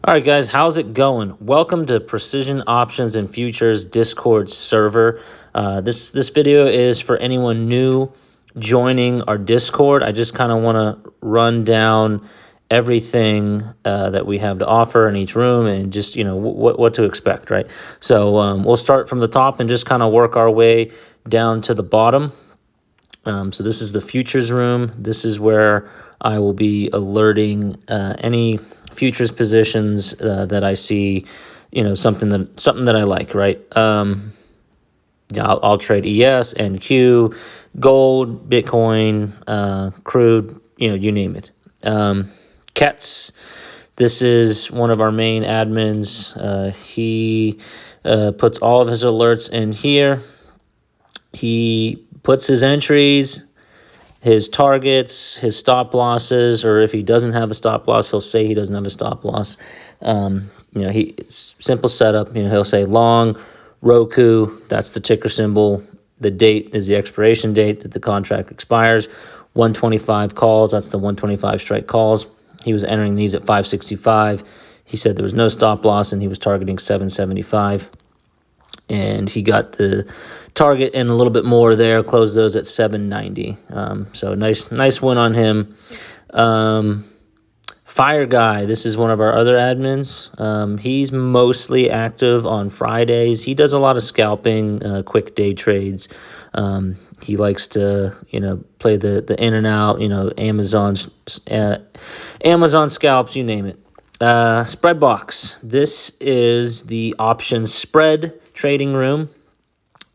All right, guys, how's it going? Welcome to Precision Options and Futures Discord server. This video is for anyone new joining our Discord. I just kind of want to run down everything that we have to offer in each room and just, what to expect, right? So we'll start from the top and just kind of work our way down to the bottom. So this is the futures room. This is where I will be alerting any futures positions that I see, something that I like, right? I'll trade ES, NQ, gold, Bitcoin, crude, you name it. Kets, this is one of our main admins. He puts all of his alerts in here. He puts his entries, his targets, his stop losses, or if he doesn't have a stop loss, he'll say he doesn't have a stop loss. Simple setup. He'll say long Roku. That's the ticker symbol. The date is the expiration date that the contract expires. 125 calls. That's the 125 strike calls. He was entering these at 565. He said there was no stop loss, and he was targeting 775. And he got the target and a little bit more there, closed those at 790. So nice win on him. Fire Guy, this is one of our other admins. He's mostly active on Fridays. He does a lot of scalping, quick day trades. He likes to, play the in and out, Amazon scalps, you name it. Spread box. This is the options spread trading room.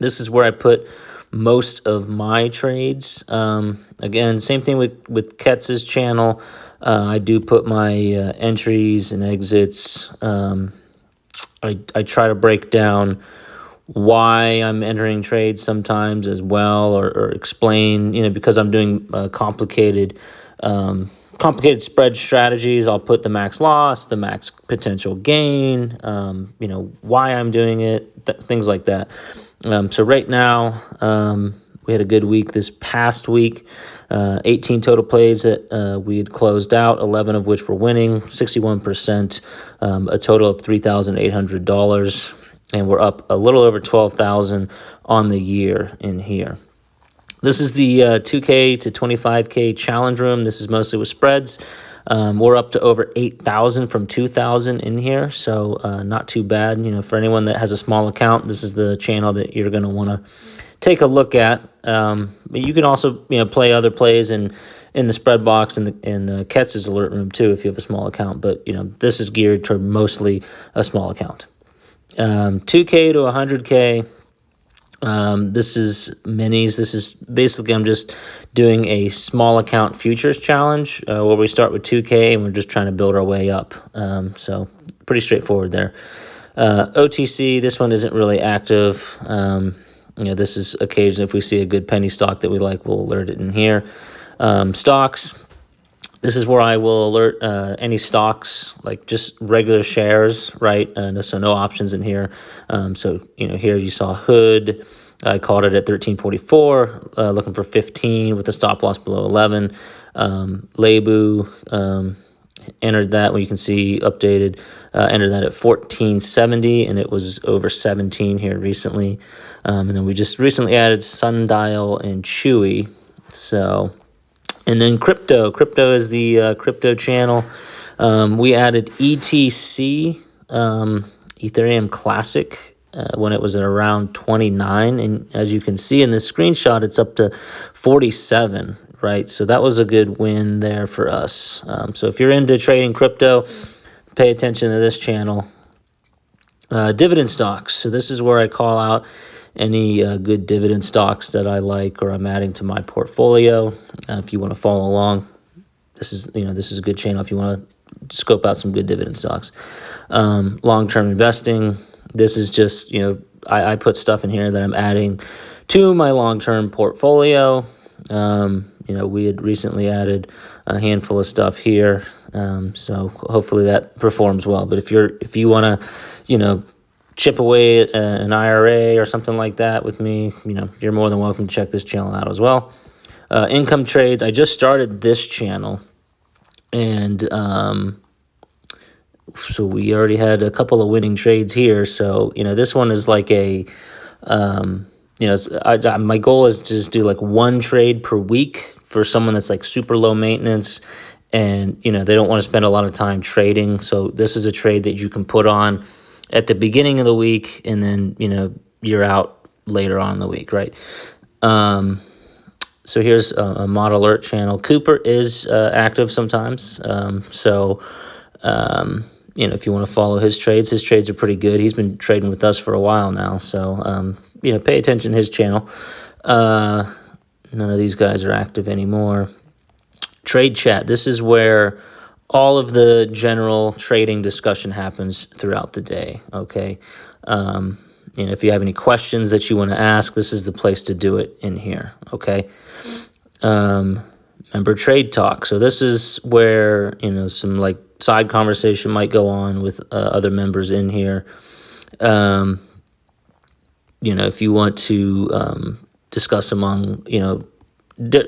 This is where I put most of my trades. Again, same thing with Ketz's channel. I do put my entries and exits. I try to break down why I'm entering trades sometimes as well, or explain, because I'm doing complicated spread strategies. I'll put the max loss, the max potential gain, why I'm doing it, things like that. So right now, we had a good week this past week. 18 total plays that we had closed out, 11 of which were winning, 61%, a total of $3,800, and we're up a little over 12,000 on the year in here. This is the 2K to 25K challenge room. This is mostly with spreads. We're up to over 8,000 from 2,000 in here, so not too bad. For anyone that has a small account, this is the channel that you're going to want to take a look at. But you can also play other plays in the spread box and in Ketz's alert room too if you have a small account. But this is geared toward mostly a small account. 2K to 100K. This is minis. This is basically, I'm just doing a small account futures challenge where we start with 2K and we're just trying to build our way up. So pretty straightforward there. OTC, this one isn't really active. This is occasionally if we see a good penny stock that we like, we'll alert it in here. Stocks. This is where I will alert any stocks, like just regular shares, right? So no options in here. So, here you saw Hood. I called it at 1344, looking for 15 with a stop loss below 11. Lebu, entered that, you can see updated, entered that at 1470, and it was over 17 here recently. And then we just recently added Sundial and Chewy. So... And then crypto. Crypto is the crypto channel. We added ETC, Ethereum Classic, when it was at around 29. And as you can see in this screenshot, it's up to 47, right? So that was a good win there for us. So if you're into trading crypto, pay attention to this channel. Dividend stocks. So this is where I call out any good dividend stocks that I like or I'm adding to my portfolio. If you want to follow along, this is a good channel if you want to scope out some good dividend stocks. Long-term investing. This is just, I put stuff in here that I'm adding to my long-term portfolio. We had recently added a handful of stuff here. So hopefully that performs well. But if you want to, chip away at an IRA or something like that with me, you're more than welcome to check this channel out as well. Income trades. I just started this channel, and So we already had a couple of winning trades here. So, this one is like a, my goal is to just do like one trade per week for someone that's like super low maintenance and, they don't want to spend a lot of time trading. So this is a trade that you can put on at the beginning of the week and then, you're out later on in the week, right? So here's a mod alert channel. Cooper is active sometimes. If you want to follow his trades are pretty good. He's been trading with us for a while now. So, pay attention to his channel. None of these guys are active anymore. Trade chat. This is where all of the general trading discussion happens throughout the day, okay? If you have any questions that you want to ask, this is the place to do it in here, okay? Member trade talk. So this is where, some like side conversation might go on with other members in here. If you want to discuss among,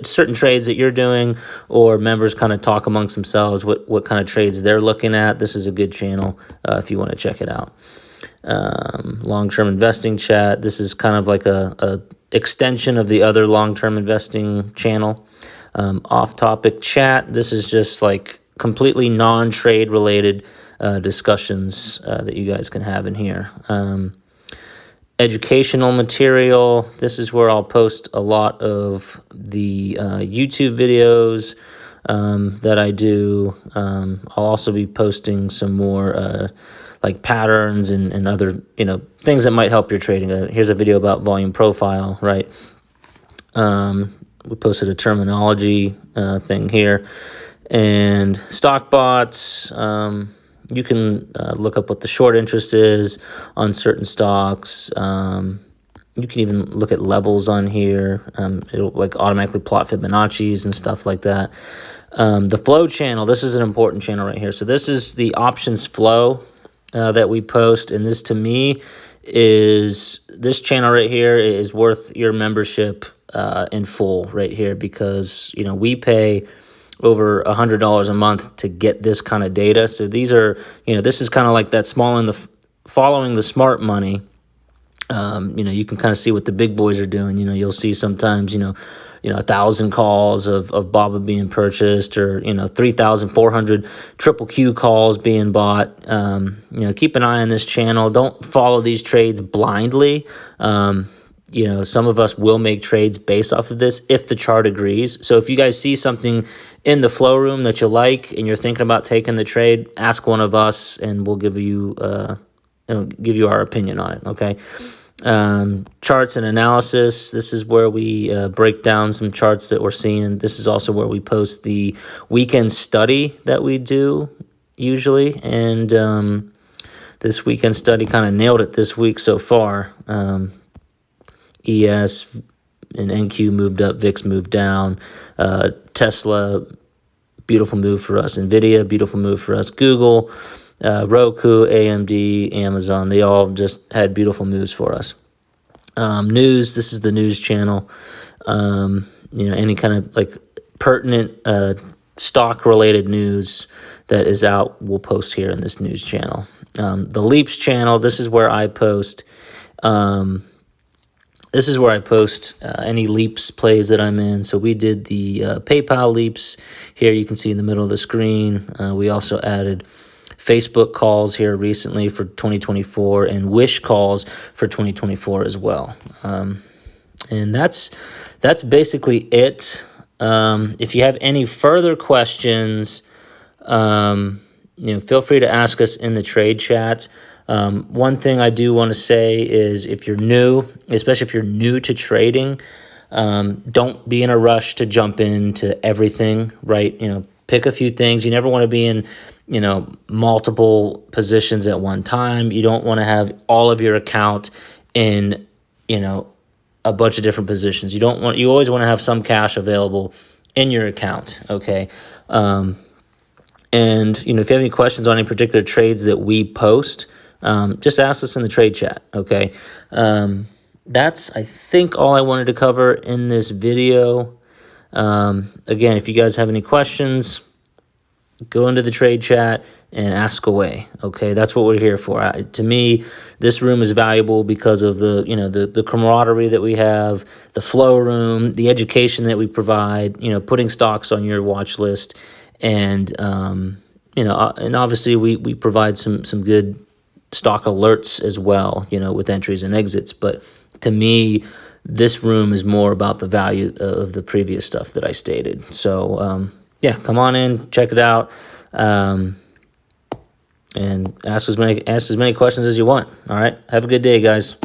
certain trades that you're doing, or members kind of talk amongst themselves what kind of trades they're looking at, this is a good channel if you want to check it out. Long-term investing chat. This is kind of like a extension of the other long-term investing channel. Off-topic chat. This is just like completely non-trade related discussions that you guys can have in here. Educational material. This is where I'll post a lot of the YouTube videos that I do. I'll also be posting some more like patterns and other, things that might help your trading. Here's a video about volume profile, right? We posted a terminology thing here. And stock bots, you can look up what the short interest is on certain stocks. You can even look at levels on here. It'll like automatically plot Fibonacci's and stuff like that. The flow channel, this is an important channel right here. So this is the options flow that we post. And this to me is, this channel right here is worth your membership in full right here, because, we pay over $100 a month to get this kind of data. So these are, this is kind of like that following the smart money. You can kind of see what the big boys are doing. You'll see sometimes, 1,000 calls of BABA being purchased, or 3,400 triple Q calls being bought. Keep an eye on this channel. Don't follow these trades blindly. Some of us will make trades based off of this if the chart agrees. So if you guys see something in the flow room that you like and you're thinking about taking the trade, ask one of us and we'll give you our opinion on it, okay? Charts and analysis. This is where we break down some charts that we're seeing. This is also where we post the weekend study that we do usually. And this weekend study kind of nailed it this week so far. ES and NQ moved up, VIX moved down. Tesla, beautiful move for us. NVIDIA, beautiful move for us. Google, Roku, AMD, Amazon, they all just had beautiful moves for us. News, this is the news channel. Any kind of like pertinent stock-related news that is out, we'll post here in this news channel. The Leaps channel, this is where I post any Leaps plays that I'm in. So we did the PayPal Leaps here. You can see in the middle of the screen. We also added Facebook calls here recently for 2024 and Wish calls for 2024 as well. And that's basically it. If you have any further questions, feel free to ask us in the trade chat. One thing I do want to say is, if you're new, especially if you're new to trading, don't be in a rush to jump into everything, right? Pick a few things. You never want to be in, multiple positions at one time. You don't want to have all of your account in, a bunch of different positions. You always want to have some cash available in your account, okay? And, if you have any questions on any particular trades that we post, just ask us in the trade chat, okay? That's, I think, all I wanted to cover in this video. Again, if you guys have any questions, go into the trade chat and ask away. Okay, that's what we're here for. To me, this room is valuable because of the the camaraderie that we have, the flow room, the education that we provide. Putting stocks on your watch list, and and obviously we provide some good stock alerts as well. With entries and exits. But to me, this room is more about the value of the previous stuff that I stated. So yeah, come on in, check it out. And ask as many questions as you want. All right. Have a good day, guys.